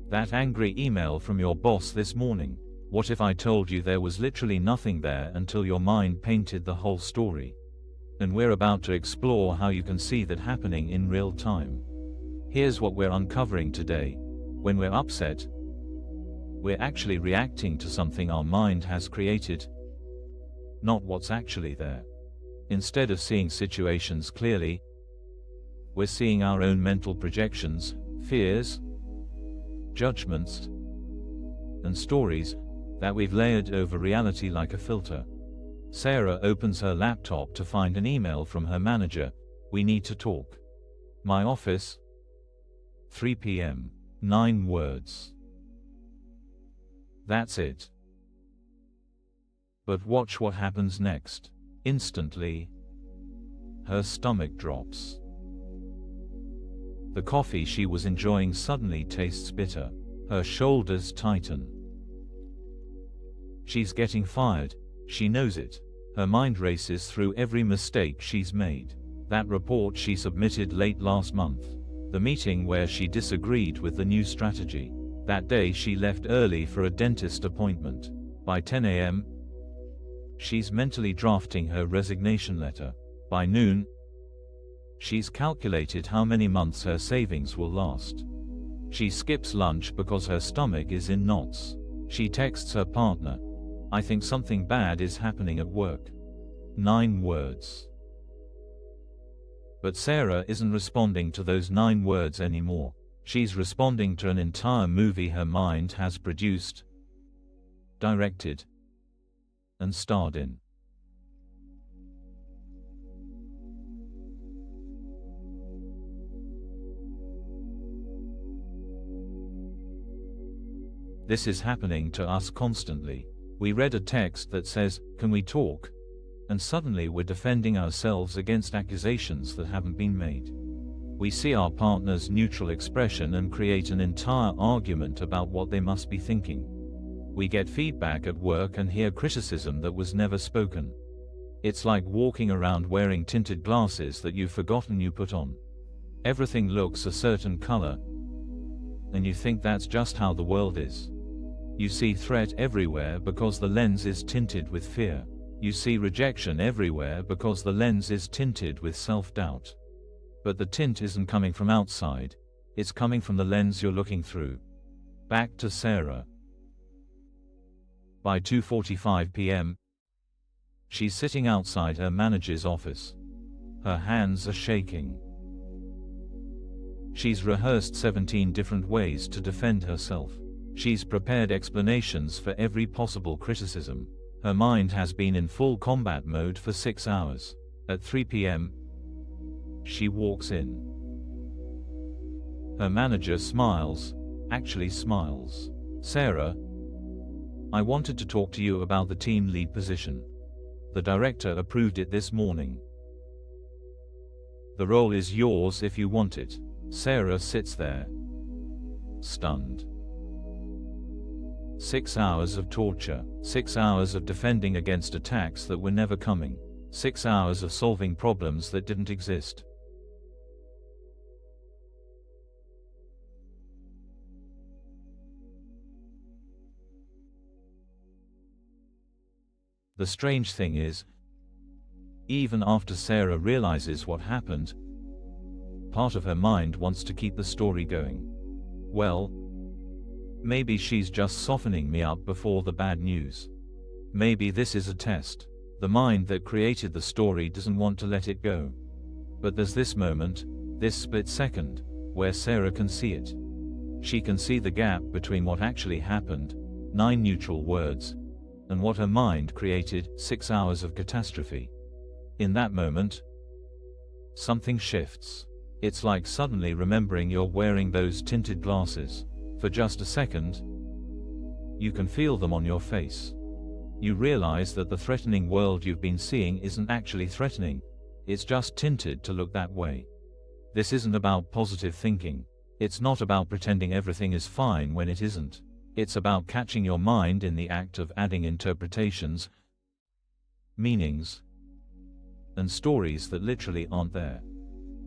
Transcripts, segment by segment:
That angry email from your boss this morning. What if I told you there was literally nothing there until your mind painted the whole story? And we're about to explore how you can see that happening in real time. Here's what we're uncovering today. When we're upset, we're actually reacting to something our mind has created, not what's actually there. Instead of seeing situations clearly, we're seeing our own mental projections, fears, judgments, and stories that we've layered over reality like a filter. Sarah opens her laptop to find an email from her manager. We need to talk. My office. 3 p.m. 9 words. That's it. But watch what happens next. Instantly, her stomach drops. The coffee she was enjoying suddenly tastes bitter. Her shoulders tighten. She's getting fired. She knows it. Her mind races through every mistake she's made. That report she submitted late last month. The meeting where she disagreed with the new strategy. That day she left early for a dentist appointment. By 10 a.m., she's mentally drafting her resignation letter. By noon, she's calculated how many months her savings will last. She skips lunch because her stomach is in knots. She texts her partner, I think something bad is happening at work. 9 words. But Sarah isn't responding to those 9 words anymore. She's responding to an entire movie her mind has produced, directed, and starred in. This is happening to us constantly. We read a text that says, "Can we talk?" And suddenly we're defending ourselves against accusations that haven't been made. We see our partner's neutral expression and create an entire argument about what they must be thinking. We get feedback at work and hear criticism that was never spoken. It's like walking around wearing tinted glasses that you've forgotten you put on. Everything looks a certain color, and you think that's just how the world is. You see threat everywhere because the lens is tinted with fear. You see rejection everywhere because the lens is tinted with self-doubt. But the tint isn't coming from outside, it's coming from the lens you're looking through. Back to Sarah. By 2:45 p.m., she's sitting outside her manager's office. Her hands are shaking. She's rehearsed 17 different ways to defend herself. She's prepared explanations for every possible criticism. Her mind has been in full combat mode for 6 hours. At 3 p.m., she walks in. Her manager smiles, actually smiles. Sarah, I wanted to talk to you about the team lead position. The director approved it this morning. The role is yours if you want it. Sarah sits there, stunned. 6 hours of torture, 6 hours of defending against attacks that were never coming, 6 hours of solving problems that didn't exist. The strange thing is, even after Sarah realizes what happened, part of her mind wants to keep the story going. Well, maybe she's just softening me up before the bad news. Maybe this is a test. The mind that created the story doesn't want to let it go. But there's this moment, this split second, where Sarah can see it. She can see the gap between what actually happened, 9 neutral words, and what her mind created, 6 hours of catastrophe. In that moment, something shifts. It's like suddenly remembering you're wearing those tinted glasses. For just a second, you can feel them on your face. You realize that the threatening world you've been seeing isn't actually threatening, it's just tinted to look that way. This isn't about positive thinking. It's not about pretending everything is fine when it isn't. It's about catching your mind in the act of adding interpretations, meanings, and stories that literally aren't there.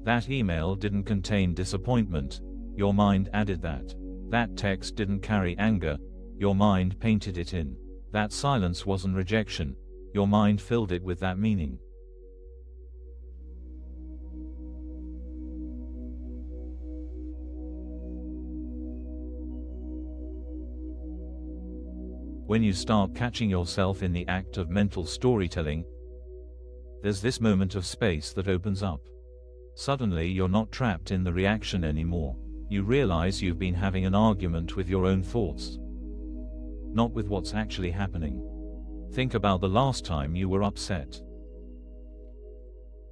That email didn't contain disappointment. Your mind added that. That text didn't carry anger, your mind painted it in. That silence wasn't rejection, your mind filled it with that meaning. When you start catching yourself in the act of mental storytelling, there's this moment of space that opens up. Suddenly you're not trapped in the reaction anymore. You realize you've been having an argument with your own thoughts, not with what's actually happening. Think about the last time you were upset.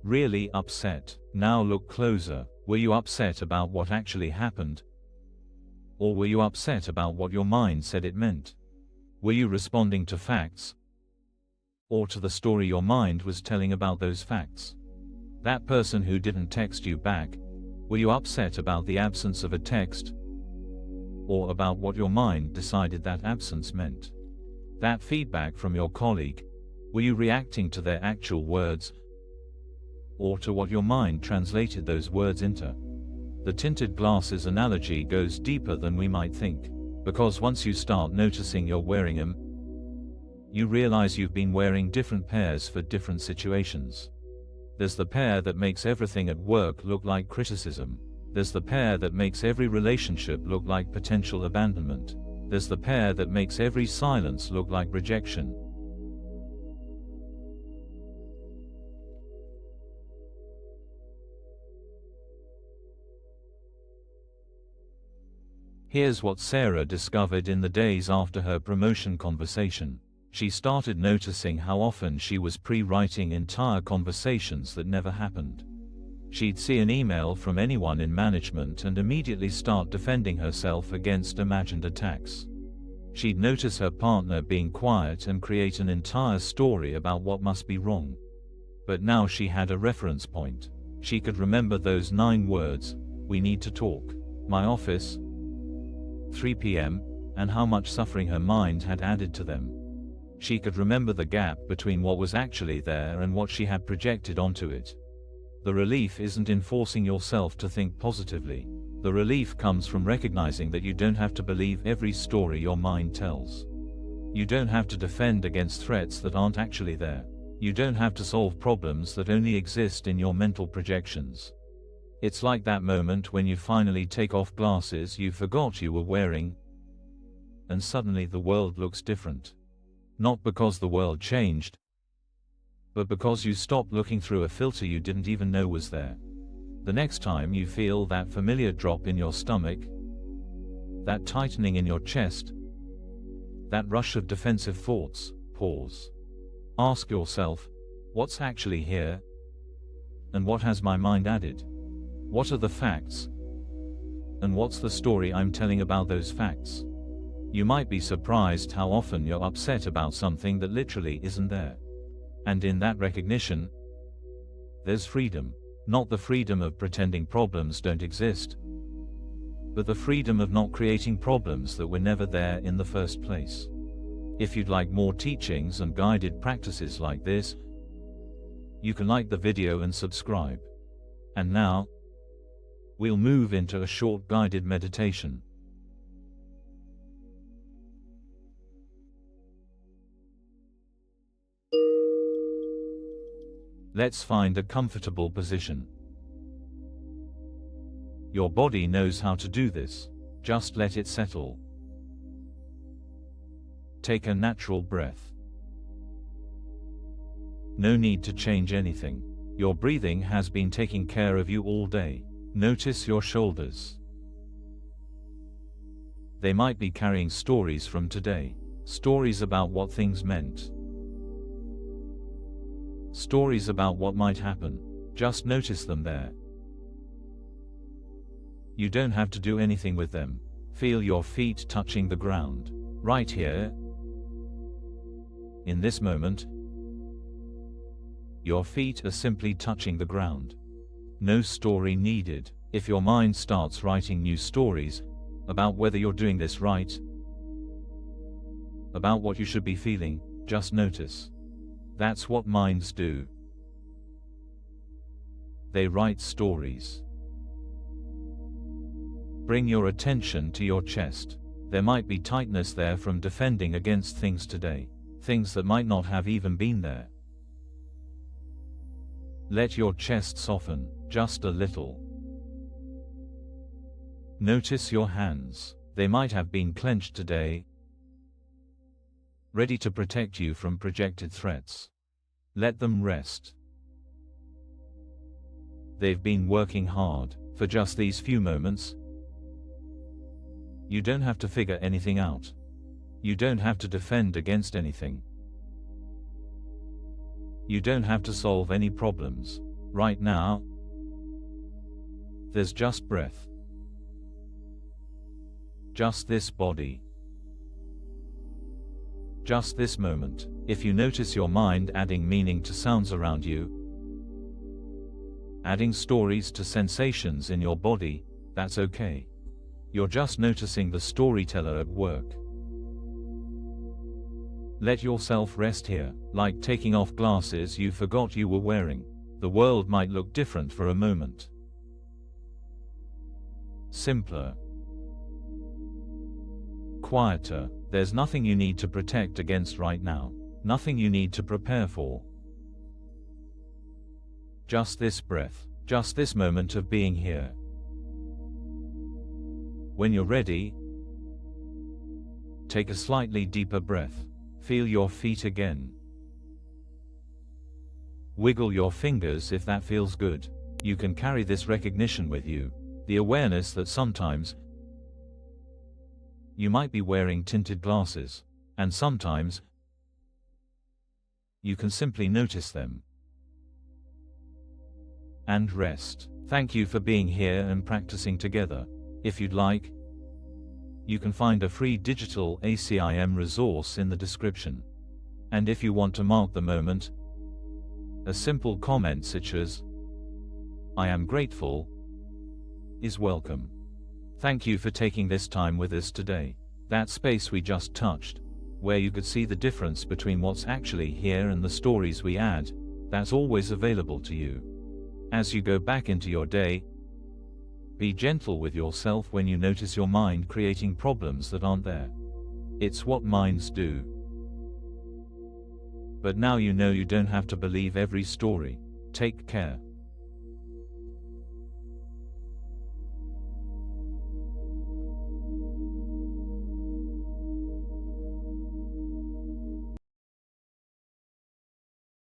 Really upset. Now look closer. Were you upset about what actually happened? Or were you upset about what your mind said it meant? Were you responding to facts, or to the story your mind was telling about those facts? That person who didn't text you back, were you upset about the absence of a text, or about what your mind decided that absence meant? That feedback from your colleague, were you reacting to their actual words, or to what your mind translated those words into? The tinted glasses analogy goes deeper than we might think. Because once you start noticing you're wearing them, you realize you've been wearing different pairs for different situations. There's the pair that makes everything at work look like criticism. There's the pair that makes every relationship look like potential abandonment. There's the pair that makes every silence look like rejection. Here's what Sarah discovered in the days after her promotion conversation. She started noticing how often she was pre-writing entire conversations that never happened. She'd see an email from anyone in management and immediately start defending herself against imagined attacks. She'd notice her partner being quiet and create an entire story about what must be wrong. But now she had a reference point. She could remember those 9 words, "We need to talk," "my office," 3 p.m., and how much suffering her mind had added to them. She could remember the gap between what was actually there and what she had projected onto it. The relief isn't in forcing yourself to think positively. The relief comes from recognizing that you don't have to believe every story your mind tells. You don't have to defend against threats that aren't actually there. You don't have to solve problems that only exist in your mental projections. It's like that moment when you finally take off glasses you forgot you were wearing, and suddenly the world looks different. Not because the world changed, but because you stopped looking through a filter you didn't even know was there. The next time you feel that familiar drop in your stomach, that tightening in your chest, that rush of defensive thoughts, pause. Ask yourself, what's actually here? And what has my mind added? What are the facts? And what's the story I'm telling about those facts? You might be surprised how often you're upset about something that literally isn't there. And in that recognition, there's freedom. Not the freedom of pretending problems don't exist, but the freedom of not creating problems that were never there in the first place. If you'd like more teachings and guided practices like this, you can like the video and subscribe. And now, we'll move into a short guided meditation. Let's find a comfortable position. Your body knows how to do this. Just let it settle. Take a natural breath. No need to change anything. Your breathing has been taking care of you all day. Notice your shoulders. They might be carrying stories from today. Stories about what things meant. Stories about what might happen. Just notice them there. You don't have to do anything with them. Feel your feet touching the ground. Right here. In this moment, your feet are simply touching the ground. No story needed. If your mind starts writing new stories about whether you're doing this right, about what you should be feeling, just notice. That's what minds do. They write stories. Bring your attention to your chest. There might be tightness there from defending against things today, things that might not have even been there. Let your chest soften, just a little. Notice your hands. They might have been clenched today, ready to protect you from projected threats. Let them rest. They've been working hard for just these few moments. You don't have to figure anything out. You don't have to defend against anything. You don't have to solve any problems. Right now, there's just breath. Just this body. Just this moment. If you notice your mind adding meaning to sounds around you, adding stories to sensations in your body, that's okay. You're just noticing the storyteller at work. Let yourself rest here, like taking off glasses you forgot you were wearing. The world might look different for a moment. Simpler. Quieter. There's nothing you need to protect against right now. Nothing you need to prepare for. Just this breath. Just this moment of being here. When you're ready, take a slightly deeper breath. Feel your feet again. Wiggle your fingers if that feels good. You can carry this recognition with you, the awareness that sometimes you might be wearing tinted glasses, and sometimes you can simply notice them. And rest. Thank you for being here and practicing together. If you'd like, you can find a free digital ACIM resource in the description. And if you want to mark the moment, a simple comment such as, "I am grateful," is welcome. Thank you for taking this time with us today. That space we just touched, where you could see the difference between what's actually here and the stories we add, that's always available to you. As you go back into your day, be gentle with yourself when you notice your mind creating problems that aren't there. It's what minds do. But now you know you don't have to believe every story. Take care.